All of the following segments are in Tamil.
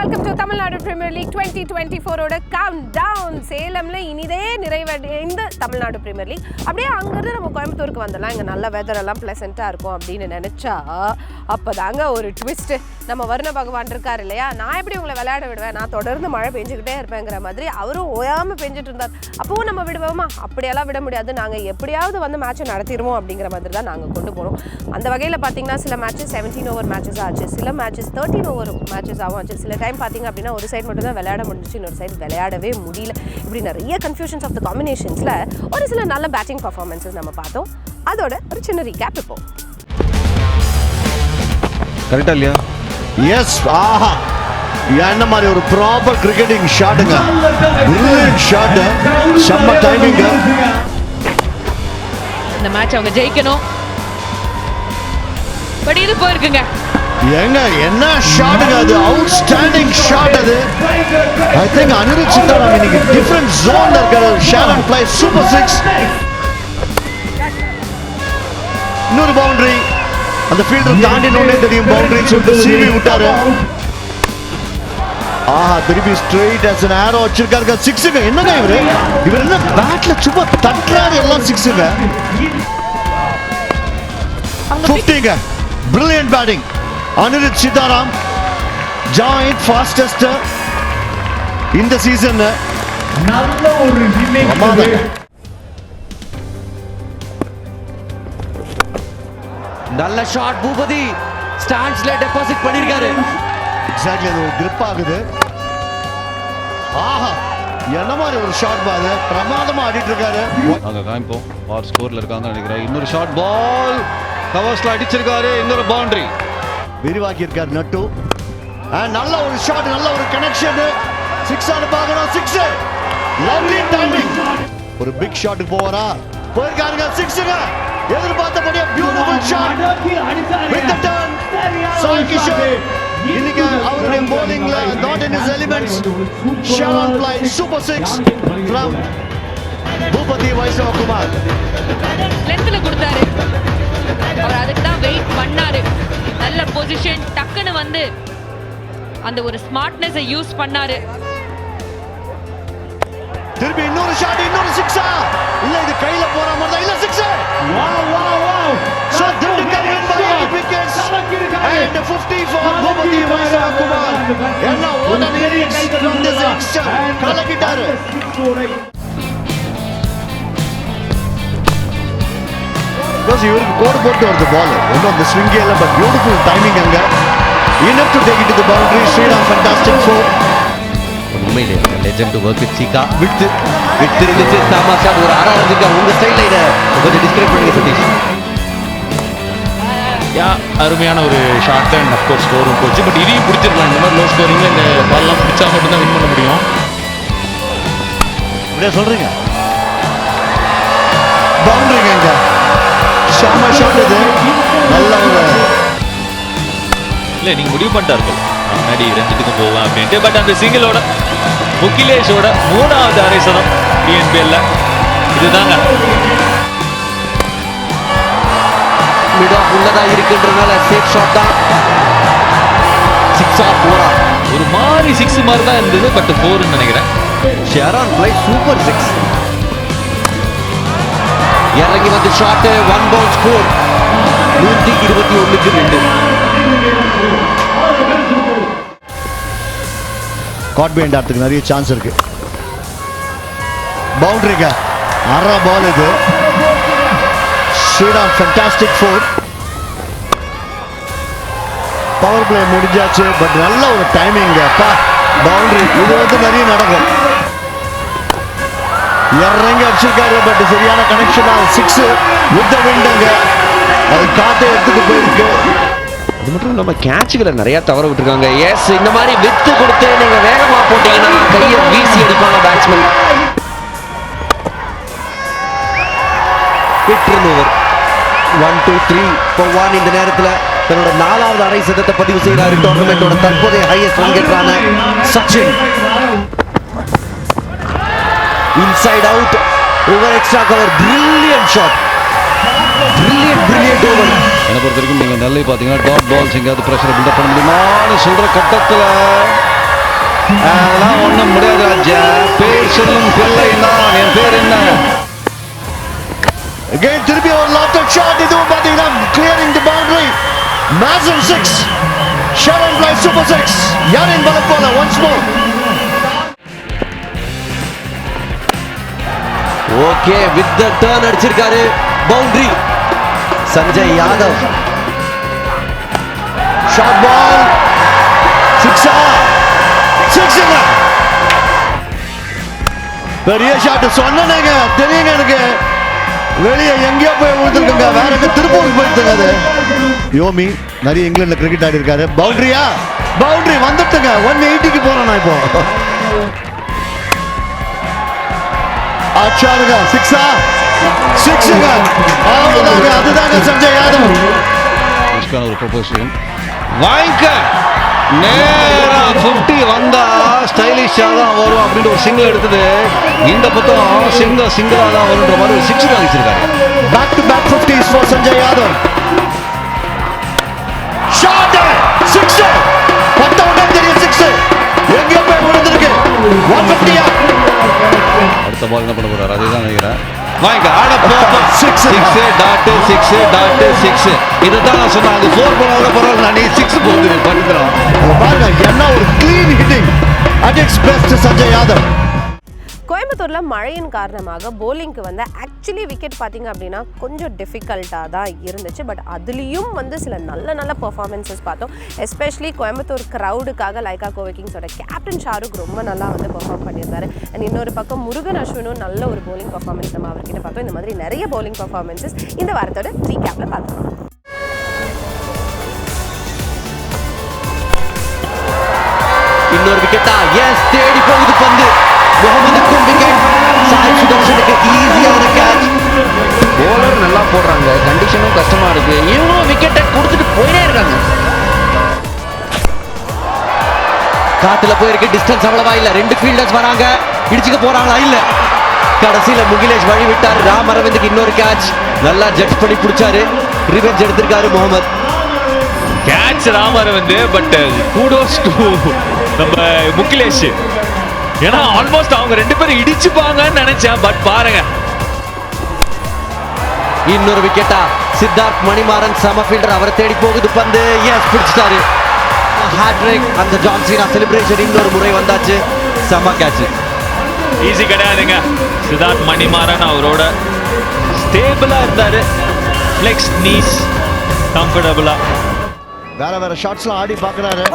welcome to Tamil Nadu Premier League 2024 ஓட கவுண்டவுன். சேலம்ல இனிதே நிறைவடைந்த Tamil Nadu Premier League. அப்படியே அங்கிருந்து நம்ம கோயம்புத்தூருக்கு வந்தலாம். இங்கே நல்ல வெதர் எல்லாம் ப்ளசண்ட்டாக இருக்கும் அப்படின்னு நினச்சா அப்போதாங்க ஒரு ட்விஸ்ட். நம்ம வர்ண பகவான் இருக்கார் இல்லையா, நான் எப்படி உங்களை விளையாட விடுவேன், நான் தொடர்ந்து மழை பெஞ்சுக்கிட்டே இருப்பேங்கிற மாதிரி அவரும் ஓயாமல் பெஞ்சிட்டு இருந்தார். அப்போவும் நம்ம விடுவோமா? அப்படியெல்லாம் விட முடியாது, நாங்கள் எப்படியாவது வந்து மேட்சை நடத்திடுவோம் அப்படிங்கிற மாதிரி தான் நாங்கள் கொண்டு போகிறோம். அந்த வகையில் பார்த்தீங்கன்னா சில மேட்சஸ் 17 ஓவர் மேட்சஸ் ஆச்சு, சில மேட்சஸ் 13 ஓவர் மேட்சஸ் ஆகும் ஆச்சு. சில டைம் பார்த்தீங்க அப்படின்னா ஒரு சைடு மட்டும் தான் விளையாட முடிஞ்சிச்சு, இன்னொரு சைடு விளையாடவே முடியல. இப்படி நிறைய கன்ஃபியூஷன்ஸ் ஆஃப் த காம்பினேஷன்ஸில் ஒரு சில நல்ல பேட்டிங் பர்ஃபார்மன்ஸஸ் நம்ம பார்த்தோம். அதோட ஒரு சின்ன ரீகேப் இப்போ. கரெக்டா இல்லையா? எஸ், ஆஹா, என்ன மாதிரி ஒரு ப்ராப்பர் கிரிக்கெட்டிங் ஷாட்டுங்க, பிரில்லியன்ட் ஷாட், செம்ம டைமிங். இந்த மேட்ச் அவங்க ஜெயிக்கணும், பட் இது போயிருக்குங்க. ஏங்க என்ன ஷாட்டுங்க அது, அவுட்ஸ்டாண்டிங் ஷாட் அது. ஐ திங்க் அனிருத் சித்தாராம் இன்னைக்கு டிஃபரண்ட் ஜோன்ல இருக்காரு. ஷாலன் பிளே சூப்பர் சிக்ஸ், இன்னொரு பவுண்டரி. அந்த ஃபீல்டர் தாண்டினோடனே தெரியும் பவுண்டரி சொல்லிட்டு சீவி விட்டாரு. ஆஹா, திருப்பி ஸ்ட்ரெயிட் as an arrow வச்சிருக்காரு. சிக்ஸுங்க. என்னங்க இவர் என்ன பேட்ல சும்மா தட்டுறாரு, எல்லாம் சிக்ஸுங்க. 50ங்க. Brilliant batting. Anirudh Sitharam joint fastest இந்த சீசன். நல்ல ஒரு இன்னிங்ஸ், நல்ல ஷாட். பூபதி ஸ்டாண்ட்ஸ்ல டெபாசிட் பண்ணிருக்காரு. எக்ஸாக்ட்லி, அது ஒரு கிரிப் ஆகுது. ஆஹா, என்ன மாதிரி ஒரு ஷாட் பாது, பிரமாதமா ஆடிட்டு இருக்காரு. அங்க காமிப்போம் ஆர் ஸ்கோர்ல இருக்காங்க நினைக்கிறேன். இன்னொரு ஷாட், பால் கவர்ஸ்ல அடிச்சிருக்காரு. இன்னொரு பவுண்டரி விரிவாக்கி இருக்காரு நட்டு. நல்ல ஒரு ஷாட், நல்ல ஒரு கனெக்ஷன். சிக்ஸ் ஆன பார்க்கணும். Six, lovely timing. ஒரு பிக் ஷாட் போவாரா, போயிருக்காருங்க. சிக்ஸுங்க. எதிர்பார்த்தபடியே beautiful shot with the turn. Sai Kishore இன்னைக்கு அவருடைய bowlingல not in his elements. Shalon play super six from Boopathi வைஷ்ணவகுமார். லென்த்ல கொடுத்தாரு, அவர் அதுக்கு தான் வெயிட் பண்ணாரு. நல்ல பொசிஷன், டக்குன்னு வந்து அந்த ஒரு ஸ்மார்ட்னஸை யூஸ் பண்ணாரு. திருப்பி இன்னொரு ஷாட், இன்னொரு சிக்ஸா? இல்ல, இது கையில போற மாதிரி தான். இல்ல, six. Wow wow wow. So Dindigul win by 8 wickets and 50 for Bhupathi Vaishnavakumar. என்ன what an innings from this youngster. கலக்கிட்டாரு. இவருக்கு கோடு போட்டு வருது பால், ஒன்றும் அந்த ஸ்விங்கே இல்லை, பட் பியூட்டிஃபுல் டைமிங் அங்க. Enough to take it to the boundary. Sriram fantastic four. உண்மையிலே லெஜெண்ட் வர்க் வித் சீகா விட்டு இருந்துச்சு. தாமாஷா ஒரு ஆறாரஞ்சுங்க. உங்க ஸ்டைல்ல இதை கொஞ்சம் டிஸ்கிரைப் பண்ணுங்க சதீஷ். அருமையான ஒரு ஷாட் அண்ட் அஃப்கோர்ஸ் ஸ்கோரும் போச்சு. பட் இதையும் பிடிச்சிருக்கலாம். இந்த மாதிரி லோ ஸ்கோரிங்ல இந்த பால்லாம் பிடிச்சா மட்டும்தான் வின் பண்ண முடியும். அப்படியே சொல்றீங்க. பவுண்டரிங்க இங்க. ஷாமா ஷாட் இது. நல்ல ஒரு இல்லை, நீங்கள் முடிவு பண்ணிட்டார்கள் முன்னாடி ரஞ்சித்துக்கும் போகலாம் அப்படின்ட்டு. பட் அந்த சிங்கிளோட முகிலேஷோட 3வது அரை சதம் டிஎன்பிஎல்ல இதுதாங்க. மிட் ஆஃப் உள்ளதா இருக்குன்றதுனால சேஃப் ஷாட் தான். 6 ஆர் 4 ஆர் ஒரு மாதிரி 6 மாதிரி தான் இருந்தது, பட் 4ன்னு நினைக்கிறேன். Sharon play super 6. இறங்கி வந்து ஷாட், 1 பவுல் ஸ்கோர். 121க்கு 2. காட் பைண்ட் ஆடுறதுக்கு நிறைய சான்ஸ் இருக்கு. பவுண்டரிங்க. அரை பால் இது. Sriram fantastic four. Power play முடிஞ்சாச்சு, பட் நல்ல ஒரு டைமிங். அப்பா, பவுண்டரி. இது வந்து நிறைய நடக்கும். இறங்கி அடிச்சிருக்காரு, பட் சரியான கனெக்ஷன். 6 வித் தி விண்ட் அங்க. அது காத்து எடுத்துட்டு போயிருக்கு. அது மட்டும் இல்லாம கேட்சுகளை நிறைய தவற விட்டுருக்காங்க. எஸ், இந்த மாதிரி வித்து கொடுத்து நீங்க வேகமா போட்டீங்கன்னா கையை வீசி அடிப்பாங்க பேட்ஸ்மேன். Over 1 2 3 for 1. இந்த நேரத்தில் தன்னோட 4வது அரை சதத்தை பதிவு செய்கிறார். டோர்னமெண்டோட தற்போதைய ஹையஸ்ட் ரன் கெட்டரான Sachin. Inside out over extra cover. Brilliant shot, brilliant over. என்னை பொறுத்த வரைக்கும் நீங்கள் நெல்லை பார்த்தீங்கன்னா டாட் பால்ஸ் எங்கேயாவது ப்ரெஷரை பில்டப் பண்ண முடியுமான்னு சொல்கிற கட்டத்தில் அதெல்லாம் ஒண்ணும் முடியாது ராஜா. பேர் சொல்லும் பிள்ளை நான். என் பேர் என்ன? Again திருப்பி ஒரு lofted shot. இதுவும் பாத்தீங்கன்னா clearing the boundary. Massive 6. Shot and fly super 6. யாரின் பலம் போல once more. Okay with the turn அடிச்சிருக்காரு. Boundary. Sanjay Yadav. Shot ball. 6. 6. பெரிய ஷாட் சொன்னேங்க. தெரியுங்க எனக்கு. வெளியே எங்கேயோ போய் விழுந்துருக்குங்க. வேற எங்க திருப்பூருக்கு போயிட்டுங்க அது. யோமி நிறைய இங்கிலாந்துல கிரிக்கெட் ஆடி இருக்காரு. பவுண்டரியா? பவுண்டரி வந்துட்டுங்க. 180க்கு போறேன் நான் இப்போ. ஆச்சாருங்க 6. 6ங்க. அவ்வளவுதாங்க. அதுதாங்க சஞ்சய் யாதவ். ஒரு ப்ரொபோசல் வாங்கிக்க. நேரா 50 வந்தா ஸ்டைலிஷா தான் வரும் அப்படின்னு ஒரு சிங்கிள் எடுத்தது. இந்த பக்கம் சிங்கிளா தான் வரும்ன்ற மாதிரி ஒரு 6 அடிச்சிருக்காரு. Back to back 50s for Sanjay Yadav. Shot 6. பட்டவுடன் தெரியும் 6. எங்க போய் விழுந்திருக்கு. 150. அடுத்த பால் என்ன பண்ண போறாரு? அதுதான் நினைக்கிறேன். வாங்க ஆட போப்பா. 6 டாட் 6 இதுதான் நான் சொன்னேன். அது 4 போனாலும் பரவாயில்ல. நான் 6 போகுது பண்ணிக்கலாம். பாருங்க என்ன ஒரு clean hitting at its best Sanjay Yadav. கோயம்புத்தூர்ல மழையின் காரணமாக போலிங்க்கு வந்து ஆக்சுவலி விக்கெட் பார்த்தீங்க அப்படின்னா கொஞ்சம் டிஃபிகல்ட்டாக தான் இருந்துச்சு. பட் அதுலேயும் வந்து சில நல்ல பெர்ஃபார்மன்ஸஸ் பார்த்தோம். எஸ்பெஷலி கோயம்புத்தூர் க்ரௌடுக்காக லைக்கா கோவிக்கிங்ஸோட கேப்டன் ஷாருக் ரொம்ப நல்லா வந்து பெர்ஃபார்ம் பண்ணியிருந்தாரு. அண்ட் இன்னொரு பக்கம் முருகன் அஸ்வினும் நல்ல ஒரு போலிங் பெர்ஃபார்மன்ஸ் நம்ம அவர்கிட்ட பார்த்தோம். இந்த மாதிரி நிறைய போலிங் பெர்ஃபார்மன்ஸஸ் இந்த வாரத்தோட ரீகேப்ல பார்த்தோம். இன்னொரு விக்கெட்டா? எஸ், தேடி போகுது பந்து. முகமதுக்கும் விக்கெட். சாய் சுதர்ஷனுக்கு ஈஸியான கேட்ச். போலர் நல்லா போடுறாங்க. கண்டிஷனும் கஷ்டமா இருக்கு. இவங்களும் விக்கெட்டை கொடுத்துட்டு போயிட்டே இருக்காங்க. காத்துல போயிருக்கு. டிஸ்டன்ஸ் அவ்வளவா இல்ல. 2 ஃபீல்டர்ஸ் வராங்க. இடிச்சுக்க போறாங்களா? இல்ல. கடைசியில முகிலேஷ் வழி விட்டார். ராம் அரவிந்துக்கு இன்னொரு கேட்ச். நல்லா ஜட்ஜ் பண்ணி பிடிச்சாரு. ரிவெஞ்ச் எடுத்திருக்காரு Mohammed. Catch Ram Aravind. But kudos to நம்ம முகிலேஷ். ஏன்னா ஆல்மோஸ்ட் அவங்க 2 பேரும் இடிச்சுப்பாங்கன்னு நினைச்சேன். பட் பாருங்க இன்னொரு விக்கெட்டா? சித்தார்த் மணிமாறன் சம ஃபீல்டர். அவரை தேடி போகுது பந்து. எஸ், பிடிச்சிட்டாரு. ஹேட்ரிக். அந்த ஜான் சீனா செலிப்ரேஷன் இன்னொரு முறை வந்தாச்சு. சம கேட்ச். ஈஸி கிடையாதுங்க. சித்தார்த் மணிமாறன் அவரோட ஸ்டேபிளா இருந்தாரு. ஃப்ளெக்ஸ் நீஸ் கம்ஃபர்டபுளா. வேற ஷாட்ஸ்லாம் ஆடி பார்க்கறாரு.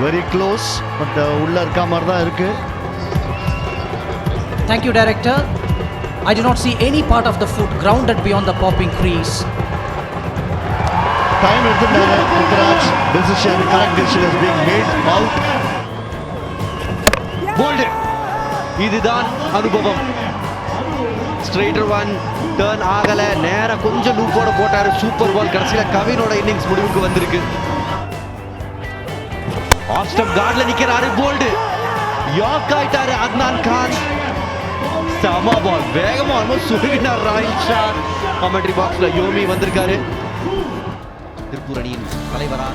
Very close. பட் உள்ள இருக்க மாதிரி தான் இருக்கு. Thank you, Director. I do not see any part of the foot grounded beyond the popping crease. Time எடுத்துட்டாரு Ruturaj. Decision correct decision is being made out. Bowled. இதுதான் அனுபவம். ஸ்ட்ரைட்டர் ஒன் டர்ன் ஆகல. நேரா கொஞ்சம் லூப்போட போட்டாரு. சூப்பர் பால். கடைசியில கவினோட இன்னிங்ஸ் முடிவுக்கு வந்திருக்கு. ஆஃப் ஸ்டம்ப் கார்ட்ல நிக்கிறாரு போல்ட். யார்க் ஆயிட்டாரு அத்னான் கான். சம பால். வேகமா ஆல்மோஸ்ட் சுருகினார் ராயல் ஷா. கமெண்ட்ரி பாக்ஸ்ல யோமி வந்திருக்காரு. திருப்பூர் அணியின் தலைவரா?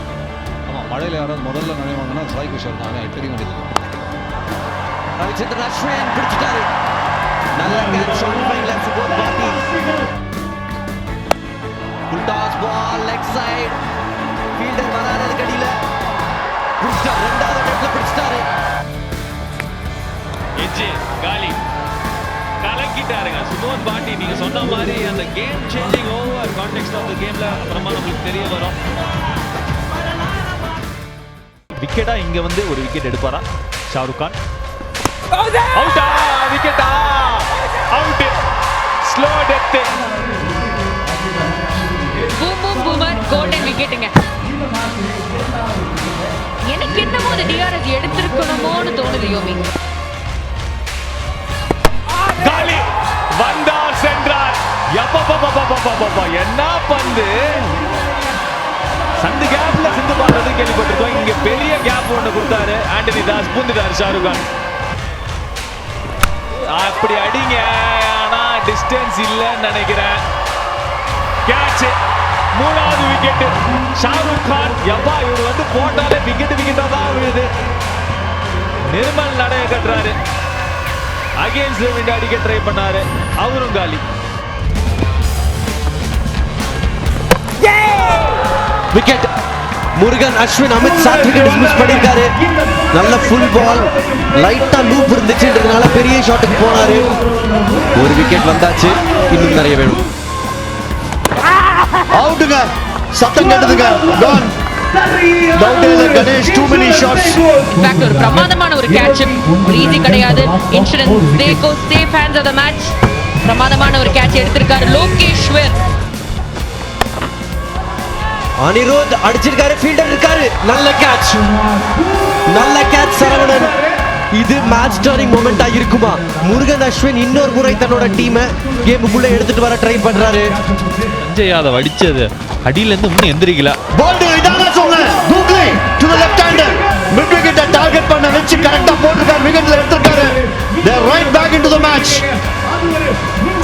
ஆமா, மழையில யாராவது முதல்ல நினைவாங்கன்னா சாய் கிஷோர் தான். தெரிய வேண்டியது. ரவிச்சந்திரன் அஸ்வின் பிடிச்சிட்டாரு. நல்ல கேட்ச். லெஃப்ட் போல் பாட்டி. Full toss ball leg side. Fielder வராரு. அதுக்கு அடியில பிடிச்சிட்டாரு. ரெண்டாவது நெட்ல பிடிச்சிட்டாரு. எஜ்ஜி காலி கலக்கிட்டாருங்க சுமோன் பாட்டி. நீங்க சொன்ன மாதிரி அந்த game changing over context of the கேம்ல அப்புறமா நமக்கு தெரிய வரும். விக்கெட்டா இங்க வந்து ஒரு விக்கெட் எடுப்பாரா ஷாருக் கான்? அவுட்டா? விக்கெட்டா? Out. Slow death. Boom boom boomer golden விக்கெட்டுங்க. எனக்கு என்னமோ அந்த டிஆர்எஸ் எடுத்திருக்கணுமோன்னு தோணுது யோமி. காலி வந்தார் சென்றார். என்ன பந்து. சந்து கேப்ல சிந்து பாடுறது கேள்விப்பட்டிருக்கோம். இங்க பெரிய கேப் ஒண்ணு கொடுத்தாரு. ஆண்டனி தாஸ் பூந்துட்டாரு ஷாருக் கான். அப்படி அடிங்க. ஆனா டிஸ்டன்ஸ் இல்லன்னு நினைக்கிறேன். கேட்ச். மூணாவது விக்கெட் ஷாருக் கான். எப்பா இவர் வந்து போட்டாலே விக்கெட்டா தான் விழுது. நிர்மல் நடைய கட்டுறாரு. அகைன்ஸ்ட் விண்ட் அடிக்க ட்ரை பண்ணாரு, அவரும் காலி. Wicket. Murugan Ashwin Amit 7 wicket miss பண்ணிருக்காரு. நல்ல ஃபுல் பால், லைட்டா லூப் இருந்துச்சுன்றதுனால பெரிய ஷாட்டுக்கு போனாரு. ஒரு விக்கெட் வந்தாச்சு, இன்னும் நிறைய வேணும். அவுட்டுங்க, சத்தம் கேட்டதுங்க. Khan. Ganesh, too many shots. Back ஒரு பிரமாதமான ஒரு கேட்ச், ஒரு ஈஸி கிடையாது. Insurance they go safe hands of the match. பிரமாதமான ஒரு கேட்ச் எடுத்திருக்காரு லோகேஷ்வர். அனிருத் அடிச்சிருக்காரு, ஃபீல்டர் இருக்காரு. நல்ல கேட்ச், நல்ல கேட்ச் சரவணன். இது மேட்ச் டர்னிங் மொமெண்டா இருக்குமா? முருகன் அஸ்வின் இன்னொரு முறை தன்னோட டீமை கேமுக்குள்ள எடுத்துட்டு வர ட்ரை பண்றாரு. சஞ்சய் யாதவ் அடிச்சது அடியில இருந்து இன்னும் எந்திரிக்கல. பால் இதான சொன்னேன். Googly to the left hander. Mid wicket target பண்ண வெச்சு கரெக்ட்டா போட்டுட்டார், விக்கெட்ல எடுத்துட்டாரு. They are right back into the match.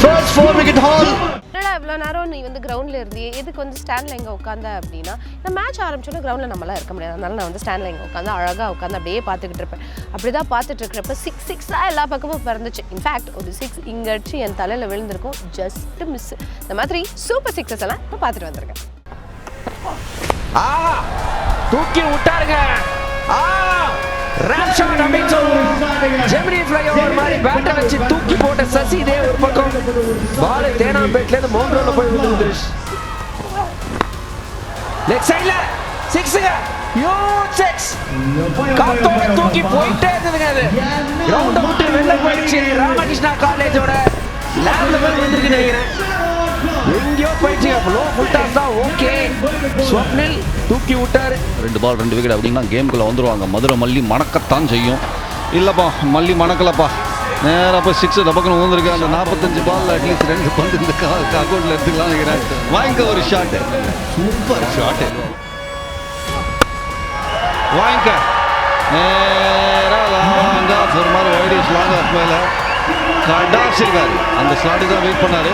First 4 wicket haul. என்னடா இவ்வளோ நேரம் நீ வந்து கிரவுண்டில் இருந்தியே, எதுக்கு வந்து ஸ்டாண்டில் இங்கே உட்காந்த அப்படின்னா, நான் மேட்ச் ஆரம்பிச்சோன்னா கிரவுண்டில் நம்மளாம் இருக்க முடியாது. அதனால நான் வந்து ஸ்டாண்டில் இங்கே உட்காந்து அழகாக உட்காந்து அப்படியே பார்த்துக்கிட்டு இருப்பேன். அப்படி தான் பார்த்துட்டு இருக்கிறப்ப 6 எல்லா பக்கமும் பிறந்துச்சு. இன்ஃபேக்ட் ஒரு 6 இங்கே அடிச்சு என் தலையில் விழுந்திருக்கும், ஜஸ்ட் மிஸ். இந்த மாதிரி சூப்பர் 6 எல்லாம் இப்போ பார்த்துட்டு வந்திருக்கேன். தூக்கி விட்டாருங்க. ராம் ஷாட் அமைச்சோ ஜெமினி ஃப்ளைஓவர் மாதிரி பேட்டை வச்சு தூக்கி போட்ட சசி தேவ் ஒரு பக்கம். பால் தேனாம்பேட்ல இருந்து மவுண்ட் போய் விழுந்து. லெக் சைடுல 6ங்க, ஹியூஜ் 6 காத்தோட தூக்கி போயிட்டே இருந்ததுங்க. அது கிரவுண்ட் விட்டு வெளில போயிடுச்சு. ராமகிருஷ்ணா காலேஜோட லேப்ல போய் விழுந்துருக்கு நினைக்கிறேன். எங்கேயோ போயிடுச்சு. லோ ஃபுல் டாஸ் தான். ஓகே, ஸ்வப்னில் தூக்கி விட்டாரு. 2 பால் 2 விக்கெட் அப்படின்னா கேமுக்குள்ள வந்துருவாங்க. மதுரை மல்லி மணக்கத்தான் செய்யும். இல்லப்பா மல்லி மணக்கலப்பா, நேராக போய் 6 டபக்குன்னு ஊந்துருக்கு. அந்த 45 பால்ல அட்லீஸ்ட் 2 பந்து இந்த அக்கௌண்ட்ல எடுத்துக்கலாம் நினைக்கிறேன். வாங்கிக்க ஒரு ஷாட், சூப்பர் ஷாட். வாங்கிக்க நேராக லாங்கா ஒரு மாதிரி வைடிஷ் லாங் ஆஃப் மேல கடாசிருக்காரு. அந்த ஸ்லாட்டுக்கு தான் வெயிட் பண்ணாரு.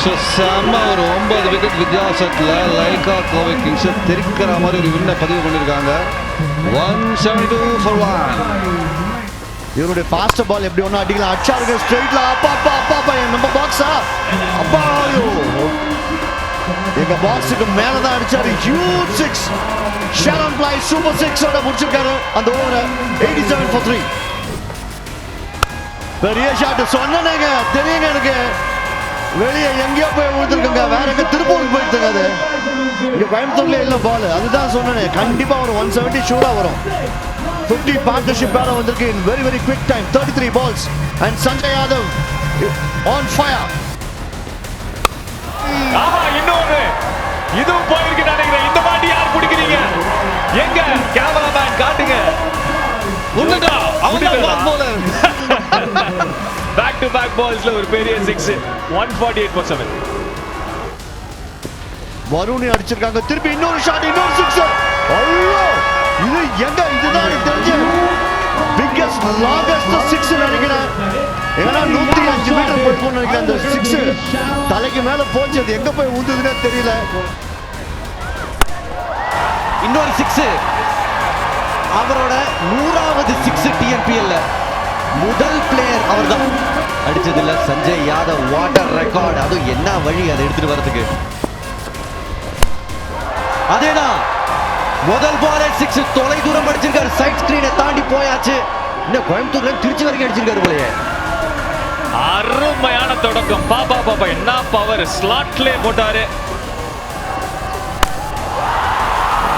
ஸோ செம்ம ஒரு 9 விக்கெட் வித்தியாசத்தில் லைகா கோவை கிங்ஸை தெரிக்கிற மாதிரி ஒரு வின்னை பதிவு பண்ணியிருக்காங்க. 172 for 1. இவருடைய ஃபாஸ்ட் பால் எப்படி ஒண்ணு அடிக்கலாம். அடிச்சாருங்க ஸ்ட்ரைட்ல. அப்பா அப்பா அப்பா அப்பா, நம்ம பாக்ஸா அப்பா, ஐயோ எங்க பாக்ஸுக்கு மேல தான் அடிச்சாரு. ஹியூஜ் 6. ஷாரன் பிளை சூப்பர் 6 ஓட முடிச்சிருக்காரு அந்த ஓவரை. 87 for 3. பெரிய ஷாட் சொன்னேங்க, தெரியுங்க எனக்கு. வெளியே எங்கேயோ போய் விழுந்துருக்குங்க. வேற எங்க திருப்பூருக்கு போயிடுதுங்க. அது இங்க கோயம்புத்தூர்ல இல்ல பால். அதுதான் சொன்னேன், கண்டிப்பா ஒரு 170 ஷூரா வரும். 50 பார்ட்னர்ஷிப் பேர வந்திருக்கு in very very quick time. 33 balls and Sanjay Yadav on fire. இன்னொரு இதுவும் போயிருக்கு நினைக்கிறேன். இந்த மாட்டி யார் பிடிக்கிறீங்க? எங்க கேமராமேன் காட்டுங்க. உண்டுடா அவங்க போல. பேக் டு பேக் பால்ஸ்ல ஒரு பெரிய 6. 148 for 7. வருணி அடிச்சிருக்காங்க. திருப்பி இன்னொரு ஷாட், இன்னொரு 6. ஐயோ இது எங்க, இதுதான் எனக்கு தெரிஞ்சு பிக்கஸ்ட் லாங்கஸ்ட் 6 நினைக்கிறேன். ஏன்னா 105 மீட்டர் போயிருக்கும்னு நினைக்கிறேன். அந்த 6 தலைக்கு மேல போச்சு. அது எங்க போய் ஊந்துதுன்னே தெரியல. இன்னொரு 6, அவரோட 100வது 6 டிஎன்பிஎல்ல. முதல் பிளேயர் அவர்தான். அடிச்சதுல சஞ்சய் யாதவ் வாட்டர் ரெக்கார்ட். அது என்ன வழி அதை எடுத்துட்டு வரதுக்கு. அதேதான் முதல் பால் 6 தொலை தூரம் அடிச்சிருக்காரு. சைட் ஸ்கிரீனை தாண்டி போயாச்சு. இன்னும் கோயம்புத்தூர்ல திருச்சி வரைக்கும் அடிச்சிருக்காரு போலயே. அருமையான தொடக்கம். பாப்பா பாப்பா என்ன பவர். ஸ்லாட்ல போட்டாரு.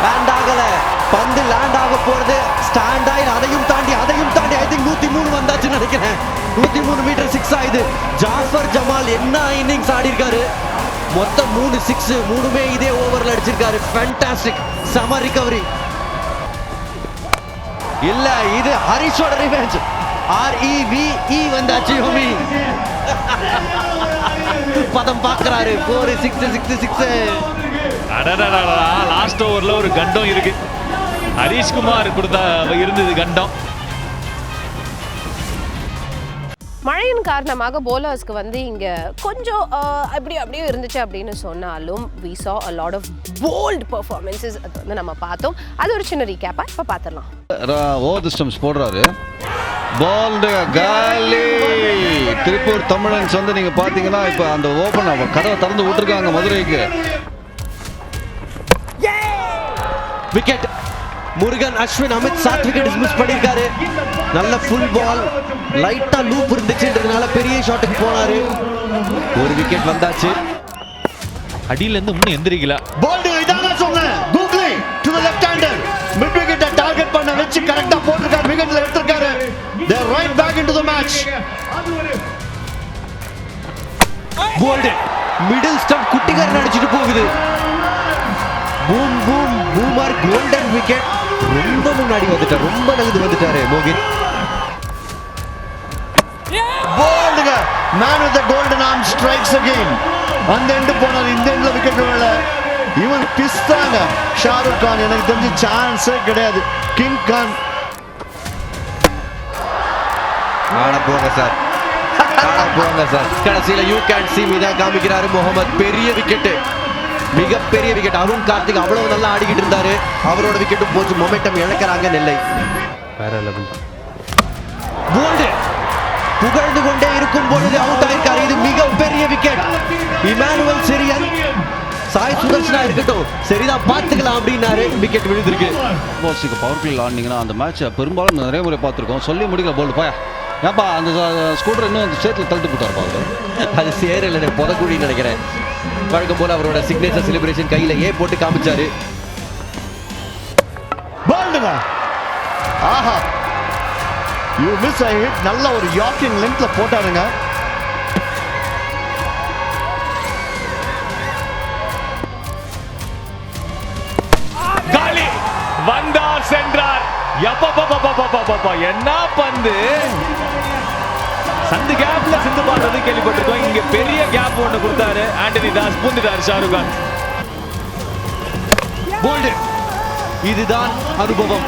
லேண்ட் ஆகல. பந்து லேண்ட் ஆக போறது. ஸ்டாண்ட் ஆகி அதையும் தாண்டி ஐ திங்க் 103 வந்தாச்சு நினைக்கிறேன். 103 மீட்டர் 6 ஆயுது. ஜாஃபர் ஜமால் என்ன இன்னிங்ஸ் ஆடி இருக்காரு. மொத்தம் 3 6, 3மே இதே ஓவர்ல அடிச்சிருக்காரு. ஃபேண்டாஸ்டிக், சம ரிகவரி. இல்ல இது ஹரிஷோட ரிவெஞ்ச். REVE வந்தாச்சு. யோமி பதம் பார்க்கறாரு. 4 6 6 6. லாஸ்ட் ஓவர்ல ஒரு கண்டம் இருக்கு. ஹரிஷ்குமார் கொடுத்தா இருந்தது கண்டம். மழையின் காரணமாக bowlersக்கு வந்து இங்க கொஞ்சம் அப்படியே இருந்துச்சு அப்படின்னு சொன்னாலும் we saw a lot of bold performances. அது வந்து நம்ம பார்த்தோம். அது ஒரு சின்ன ரீகேப்பா இப்ப பார்த்துடலாம். ஓவர் தி ஸ்டம்ப்ஸ் போடுறாரு. பால் காலி. திருப்பூர் தமிழன்ஸ் வந்து நீங்க பாத்தீங்கன்னா இப்ப அந்த ஓபன் கதவை திறந்து விட்டுருக்காங்க மதுரைக்கு. Wicket. Murugan, Ashwin, Amit 7 wicket miss பண்ணிருக்காரு. நல்ல ஃபுல் பால், லைட்டா லூப் இருந்துச்சுன்றதுனால பெரிய ஷாட்டுக்கு போனாரு. ஒரு விக்கெட் வந்தாச்சு. அடியில இருந்து இன்னும் எந்திரிக்கல. போல்ட் இதான சொன்னேன். Googly to the left hander. Mid விக்கெட்ட டார்கெட் பண்ண வெச்சு கரெக்ட்டா போட்டுருக்காரு. விக்கெட்ல எடுத்துட்டாரு. They are right back into the match. Bowled middle stump குட்டிகாரன் அடிச்சிட்டு போகுது. Boom boom boomer golden wicket. ரொம்ப முன்னாடி வந்துட்டார். ரொம்ப நகர்ந்து வந்துட்டாரு மோகித். போல்டுங்க man with the golden arm strikes again. அந்த எண்ட் போனார். இந்த எண்ட்ல விக்கெட் வேல. இவன் பிஸ்தாங்க. ஷாருக் கான் எனக்கு தெரிஞ்ச சான்ஸே கிடையாது. கிங் கான் ஆட போங்க சார். கடைசியில யூ கேன் see me தான் காமிக்கிறாரு முகமது. பெரிய விக்கெட், மிகப்பெரிய விக்கெட். அருண் கார்த்திக் அவ்வளவு நல்லா ஆடிக்கிட்டு இருந்தாரு. அவரோட விக்கெட்டும் போச்சு. மொமெண்டம் இழக்கிறாங்க நெல்லை. வேற லெவல். போல்ட் புகழ்ந்து கொண்டே இருக்கும் பொழுது அவுட் ஆயிருக்காரு. இது மிகப்பெரிய விக்கெட். இமானுவல் செரியன் சாய் சுதர்ஷனா இருக்கட்டும், சரிதான் பார்த்துக்கலாம் அப்படின்னாரு. விக்கெட் விழுந்திருக்கு. பால்ஸுக்கு பவர் பிளேல ஆடினீங்கன்னா அந்த மேட்சை பெரும்பாலும் நிறைய முறை பார்த்துருக்கோம். சொல்லி முடிக்கல போல்டு போயா. ஏப்பா அந்த ஸ்கூட்டர் இன்னும் அந்த சேத்துல தள்ளிட்டு போட்டார் பாரு. அது சேரல புதக்குழின்னு நினைக்கிறேன். வழக்கம் போல அவரோட சிக்னேச்சர் செலிப்ரேஷன் கையில ஏ போட்டு காமிச்சாரு. போல்டுங்க. ஆஹா, யூ மிஸ் ஐ ஹிட். நல்ல ஒரு யார்க்கிங் லென்த்ல போட்டாருங்க. காலி வந்தார் சென்றார். யப்பா என்ன பந்து. சந்து கேப்ல சிந்து பாடுறது கேள்விப்பட்டிருக்கோம். இங்க பெரிய கேப் ஒண்ணு கொடுத்தாரு ஆண்டனி தாஸ். பூந்துட்டார் ஷாருக் கான். போல்ட் இதுதான் அனுபவம்.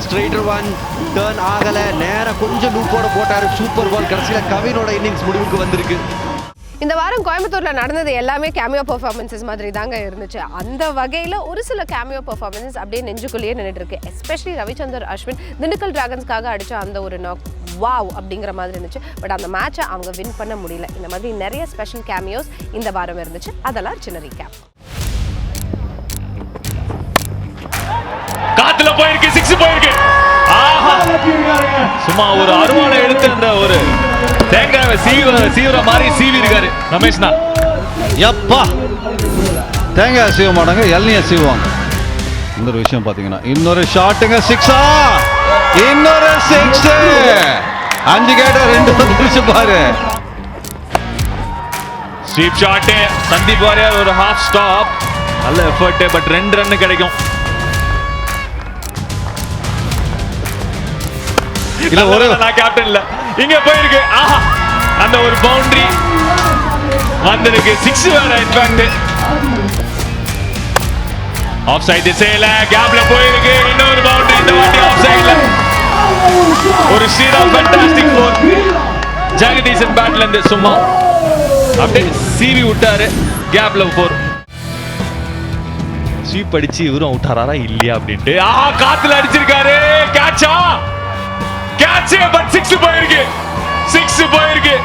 ஸ்ட்ரைட்டர் ஒன் டர்ன் ஆகல. நேரா கொஞ்சம் லூப்போட போட்டாரு. சூப்பர் பால். கடைசியில கவினோட இன்னிங்ஸ் முடிவுக்கு வந்திருக்கு. இந்த வாரம் கோயம்புத்தூர்ல நடந்தது எல்லாமே கேமியோ பெர்ஃபார்மன்சஸ் மாதிரி தாங்க இருந்துச்சு. அந்த வகையில் ஒரு சில கேமியோ பெர்ஃபார்மன்சஸ் அப்படியே நெஞ்சுக்குள்ளேயே நின்றுட்டு இருக்கு. எஸ்பெஷலி ரவிச்சந்தர் அஸ்வின் திண்டுக்கல் டிராகன்ஸ்க்காக அடிச்ச அந்த ஒரு நாக் வாவ் அப்படிங்கிற மாதிரி இருந்துச்சு. பட் அந்த மேட்சை அவங்க வின் பண்ண முடியல. இந்த மாதிரி நிறைய ஸ்பெஷல் கேமியோஸ் இந்த வாரம் இருந்துச்சு. அதெல்லாம் சின்ன ரீகேப். காத்துல போயிருக்கு. 6 போயிருக்கு. ஆஹா, சும்மா ஒரு அருவாளை எடுத்து அந்த ஒரு தேங்காவை சீவுற மாதிரி சீவி இருக்காரு ரமேஷ்னா. எப்பா தேங்காய் சீவ மாட்டாங்க, இளநியை சீவுவாங்க. இன்னொரு விஷயம் பாத்தீங்கன்னா இன்னொரு ஷாட்டுங்க. 6ஆ இன்னொரு 6. 5 கேட்ட 2 வந்துருச்சு பாரு. Sweep shot. சந்தீப் வாரியர் ஒரு ஹாஃப் ஸ்டாப். நல்ல எஃபர்ட். பட் 2 ரன் கிடைக்கும். இல்ல ஒரே நான் கேப்டன் இல்ல. இங்க போயிருக்கு. ஆஹா, அந்த ஒரு பவுண்டரி வந்திருக்கு. 6 வேற. இன்ஃபேக்ட் ஆஃப் சைடு திசையில கேப்ல போயிருக்கு. இன்னொரு பவுண்டரி. இந்த வாட்டி ஆஃப் சைடுல ஒரு சீரா ஃபேண்டாஸ்டிக் ஃபோர். ஜெகதீசன் பேட்ல இருந்து சும்மா அப்படியே சீவி விட்டாரு. கேப்ல 4. ஸ்வீப் அடிச்சு இவரும் அவுட் ஆறாரா இல்லையா அப்படின்ட்டு. ஆஹா, காத்துல அடிச்சிருக்காரு. கேட்சா கேட்ச். பட் 6 போயிருக்கு. 6 போயிருக்கு.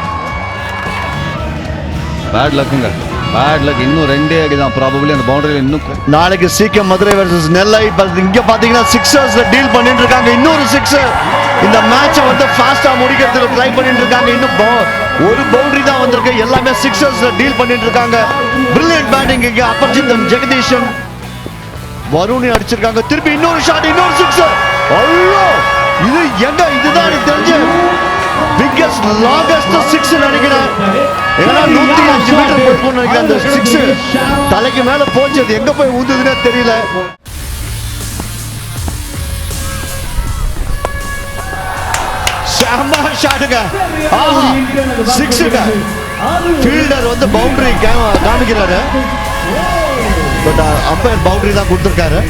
பேட் லக்குங்க. Bad luck. இன்னும் 2 அடிதான் ப்ராபபிலி அந்த பவுண்டரியில். இன்னும் நாளைக்கு சீக்கிரம் மதுரை வெர்சஸ் நெல்லை. இங்க பாத்தீங்கன்னா சிக்ஸர்ஸ்ல டீல் பண்ணிட்டு இருக்காங்க. இன்னொரு 6. இந்த மேட்சை வந்து ஃபாஸ்டா முடிக்கிறதுக்கு ட்ரை பண்ணிட்டு இருக்காங்க. இன்னும் ஒரு பவுண்டரி தான் வந்திருக்கு. எல்லாமே சிக்ஸர்ஸ்ல டீல் பண்ணிட்டு இருக்காங்க. பிரில்லியன்ட் பேட்டிங் இங்க அபர்ஜித் ஜெகதீஷன். வருண் அடிச்சிருக்காங்க. திருப்பி இன்னொரு ஷாட். இன்னொரு 6. ஐயோ, இது எங்க இதுதான் எனக்கு தெரிஞ்சு பிக்கஸ்ட் லாங்கஸ்ட் 6 நினைக்கிறேன். ஏன்னா 105 மீட்டர் போயிருக்கும்னு நினைக்கிறேன். அந்த 6 தலைக்கு மேல போச்சு. அது எங்க போய் ஊந்துதுன்னே தெரியல. செம்ம ஷாட்டுங்க. ஆஹா, 6ங்க. ஃபீல்டர் வந்து பவுண்டரி காமிக்கிறாரு. பட் அம்பையர் பவுண்டரி தான் கொடுத்துருக்காரு.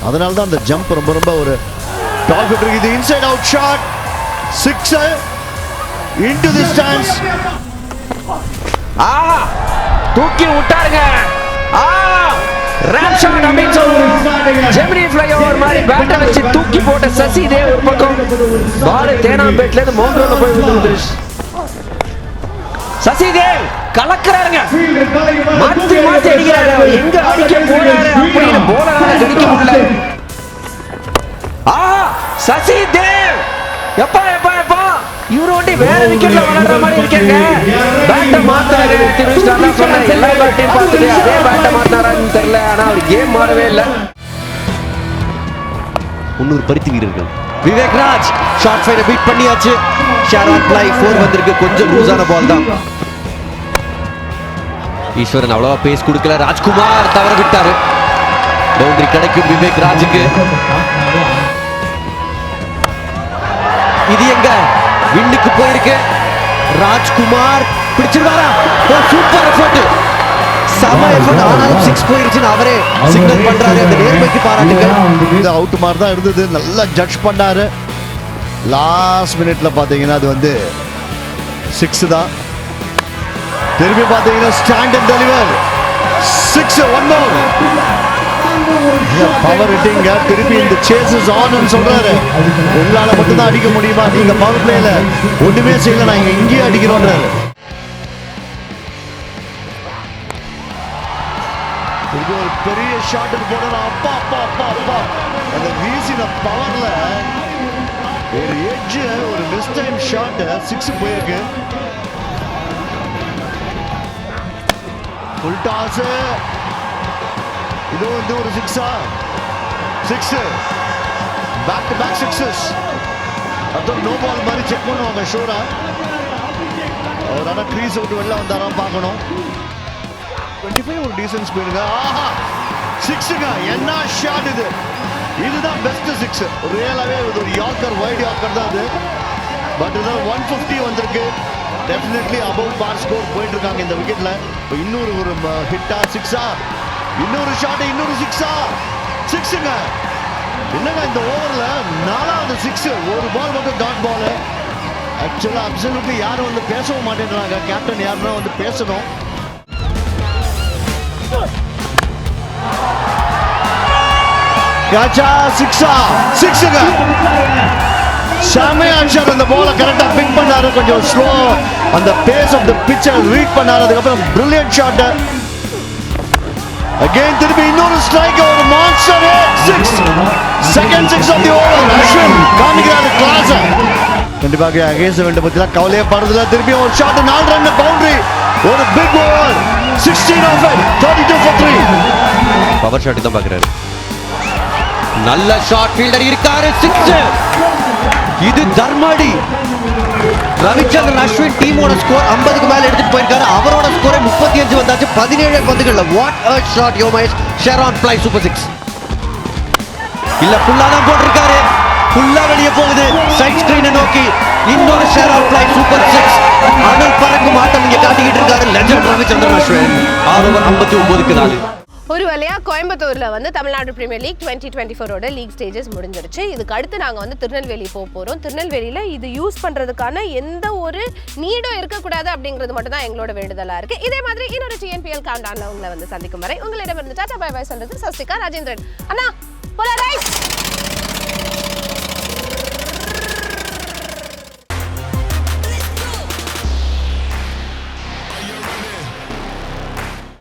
அதனால தான் அந்த ஜம்ப் ரொம்ப ஒரு டார்கெட் இருக்கு. இது inside out shot. 6. into the stands. தூக்கி விட்டாருங்க. ரேம் ஷாட் அப்படின்னு சொல்லுவோம். ஜெமினி ஃப்ளைஓவர் மாதிரி பேட்டை வச்சு தூக்கி போட்ட சசி தேவ் ஒரு பக்கம். பால் தேனாம்பேட்ல இருந்து மவுண்ட் போய் விழுந்து. சசி தேவ் கலக்குறாருங்க. மாத்தி மாத்தி அடிக்கிறாரு. அவர் எங்க அடிக்க போறாரு அப்படின்னு போலரால கடிக்க முடியல. சசி தேவ் எப்பா இவரு ஒண்டி வேற விக்கெட்ல விளையாடுற மாதிரி இருக்காங்க. பேட்டை மாத்தாரு. திருவிஷ்டான் தான் சொன்ன எல்லா பேட்டையும் பார்த்துட்டு அதே பேட்டை மாத்தாரான்னு தெரியல. ஆனா அவர் கேம் மாறவே இல்லை. முன்னூறு பருத்தி வீரர்கள். விவேக் ராஜ் ஷார்ட் ஃபைனை பீட் பண்ணியாச்சு. ஷேரான் பிளை 4 வந்திருக்கு. கொஞ்சம் லூஸான பால் தான். ஈஸ்வரன் அவ்வளவா பேஸ் கொடுக்கல. ராஜ்குமார் தவற விட்டாரு. பவுண்டரி கிடைக்கும் விவேக் ராஜுக்கு. இது எங்க விண்ணுக்கு போயிருக்கு. ராஜ்குமார் பிடிச்சிருவாரா? Super effort. சம எஃபர்ட். ஆனாலும் 6 போயிருச்சுன்னு அவரே சிக்னல் பண்றாரு. அந்த நேர்மைக்கு பாராட்டுகள். இது அவுட் மாதிரி தான் இருந்தது. நல்லா ஜட்ஜ் பண்ணாரு. லாஸ்ட் மினிட்ல பாத்தீங்கன்னா அது வந்து 6 தான். திரும்பி பாத்தீங்கன்னா stand and deliver 6 1 more. Power ஹிட்டிங்க. திருப்பி இந்த சேசஸ் ஆன் சொல்றாரு. உங்களால மட்டும் தான் அடிக்க முடியுமா? நீங்க பவர் பிளேல ஒண்ணுமே செய்யல. நாங்க இங்கேயே அடிக்கிறோன்றாரு. இது ஒரு பெரிய ஷாட்டுக்கு போடுற. அப்பா அப்பா அப்பா அப்பா அந்த வீசின பவர்ல ஒரு எட்ஜ், ஒரு மிஸ் டைம் ஷாட் 6 போயிருக்கு. Full toss. இது வந்து ஒரு 6 பேக் டு பேக் 6. அதான் நோ பால் மாதிரி செக் பண்ணுவாங்க ஷோரா. அவர் ஆனால் க்ரீஸ் விட்டு வெளில வந்தாராம் பார்க்கணும். 25 ஒரு டீசன்ட் ஸ்பீடுங்க. 6ங்க. என்ன ஷாட் இது. இதுதான் பெஸ்ட் 6. ரியலாவே இது ஒரு யார்க்கர், வைட் யார்க்கர் தான் அது. பட் இதான் 150 வந்திருக்கு. டெஃபினெட்லி அபவ் பார் ஸ்கோர் போயிட்டு இருக்காங்க இந்த விக்கெட்ல. இன்னொரு ஒரு ஹிட்டா 6ஆ, இன்னொரு ஷாட், இன்னொரு 6ங்க. என்னங்க இந்த ஓவர்ல 4வது 6. ஒரு பால் மட்டும் டாட் பால். ஆக்சுவலா அப்சல்யூட்லி யாரும் வந்து பேசவும் மாட்டேன்றாங்க. கேப்டன் யாருன்னா வந்து பேசணும். கேட்சா 6ங்க. செமையா ஷாட். அந்த பாலை கரெக்டா பிக் பண்ணாரு. கொஞ்சம் ஸ்லோ அந்த பேஸ் ஆஃப் தி பிட்சை ரீட் பண்ணாரு. அதுக்கப்புறம் பிரில்லியன்ட் ஷாட். அகைன் திருப்பி இன்னொரு ஸ்ட்ரைக். ஒரு monster 6. Second 6 off the over. Ashwin காமிக்கிறாரு கிளாஸ். கண்டிப்பாக அகைன்ஸ்ட் வெண்ட பத்தில கவலையே படுறதுல. திருப்பி ஒரு ஷாட் 4 ரன் பவுண்டரி. ஒரு big over 16 off 32 for 3. Power shot தான் பாக்குறாரு. நல்ல ஷாட். ஃபீல்டர் இருக்காரு. 6. இது தர்மடி. ரவிச்சந்திரன் அஸ்வின் டீமோட ஸ்கோர் 50க்கு மேல எடுத்துட்டு போயிருக்காரு. அவரோட ஸ்கோர் 35 வந்தாச்சு 17 பந்துகள்ல. What a shot Yomesh. Sharon play super 6. இல்ல ஃபுல்லா தான் போட்டிருக்காரு. ஃபுல்லா வெளியே போகுது சைட் ஸ்கிரீனை நோக்கி. இன்னொரு ஷெரான் பிளை சூப்பர் 6. அனல் பறக்கும் ஆட்டம் இங்க காட்டிக்கிட்டு இருக்காரு லெஜண்ட் ரவிச்சந்திரன் அஸ்வின். 6 ஓவர் 59க்கு 4. ஒரு வழியா கோயம்புத்தூர்ல வந்து தமிழ்நாடு பிரீமியர் லீக் 2024ஓட லீக் ஸ்டேஜஸ் முடிஞ்சிருச்சு. இதுக்கு அடுத்து நாங்க வந்து திருநெல்வேலி போறோம். திருநெல்வேலியில இது யூஸ் பண்றதுக்கான எந்த ஒரு நீடும் இருக்கக்கூடாது அப்படிங்கிறது மட்டும் தான் எங்களோட வேண்டுதலா இருக்கு. இதே மாதிரி இன்னொரு TNPL கவுண்டவுன்ல உங்களை வந்து சந்திக்கும் வரை உங்களிடம் இருந்து டாடா பை பை சொல்றது சஸ்திகா ராஜேந்திரன். அண்ணா போலாம் ரைட்.